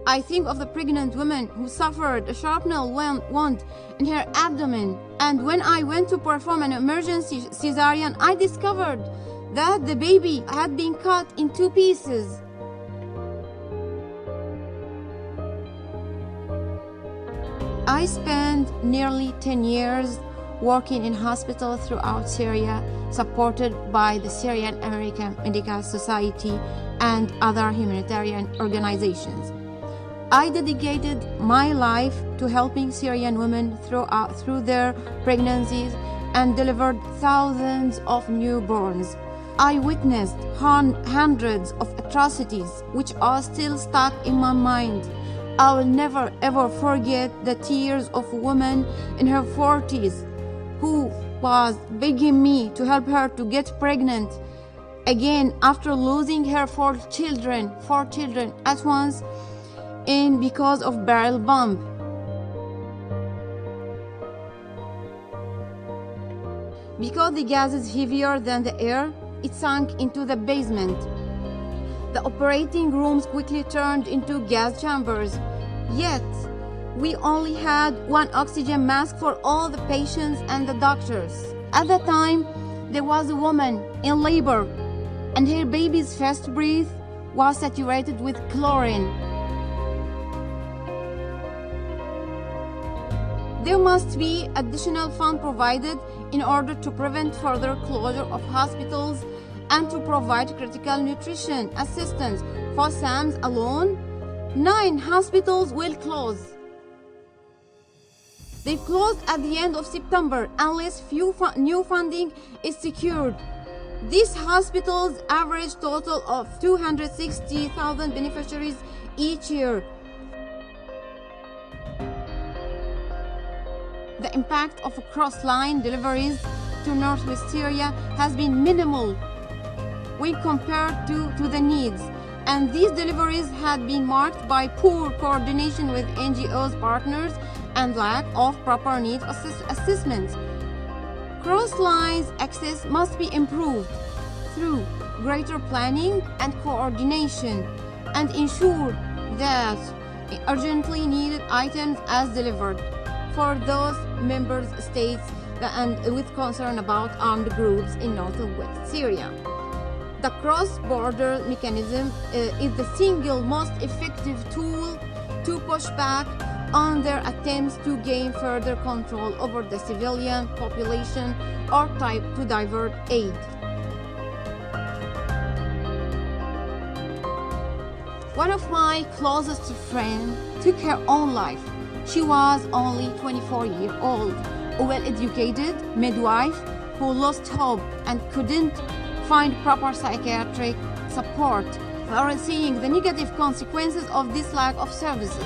I think of the pregnant woman who suffered a shrapnel wound in her abdomen. And when I went to perform an emergency caesarian, I discovered that the baby had been cut in 2 pieces. I spent nearly 10 years working in hospitals throughout Syria, supported by the Syrian American Medical Society and other humanitarian organizations. I dedicated my life to helping Syrian women through their pregnancies and delivered thousands of newborns. I witnessed hundreds of atrocities which are still stuck in my mind. I will never ever forget the tears of a woman in her 40s who was begging me to help her to get pregnant again after losing her 4 children at once because of barrel bomb. Because the gas is heavier than the air, it sank into the basement. The operating rooms quickly turned into gas chambers. Yet, we only had 1 oxygen mask for all the patients and the doctors. At that time, there was a woman in labor, and her baby's first breath was saturated with chlorine. There must be additional fund provided in order to prevent further closure of hospitals and to provide critical nutrition assistance. For SAMS alone, 9 hospitals will close. They closed at the end of September unless new funding is secured. These hospitals average total of 260,000 beneficiaries each year. The impact of cross-line deliveries to northwest Syria has been minimal when compared to the needs, and these deliveries had been marked by poor coordination with NGOs partners and lack of proper needs assessments. Cross-lines access must be improved through greater planning and coordination and ensure that urgently needed items are delivered for those member states and with concern about armed groups in northwest Syria. The cross-border mechanism is the single most effective tool to push back on their attempts to gain further control over the civilian population or to divert aid. One of my closest friends took her own life. She was only 24 years old, a well-educated midwife who lost hope and couldn't find proper psychiatric support, foreseeing the negative consequences of this lack of services.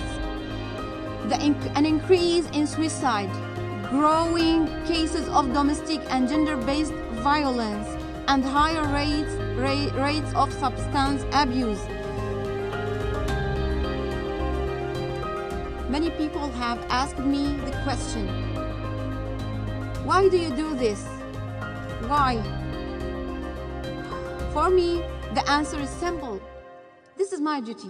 An increase in suicide, growing cases of domestic and gender-based violence, and higher rates of substance abuse. Many people have asked me the question, why do you do this? Why? For me, the answer is simple. This is my duty.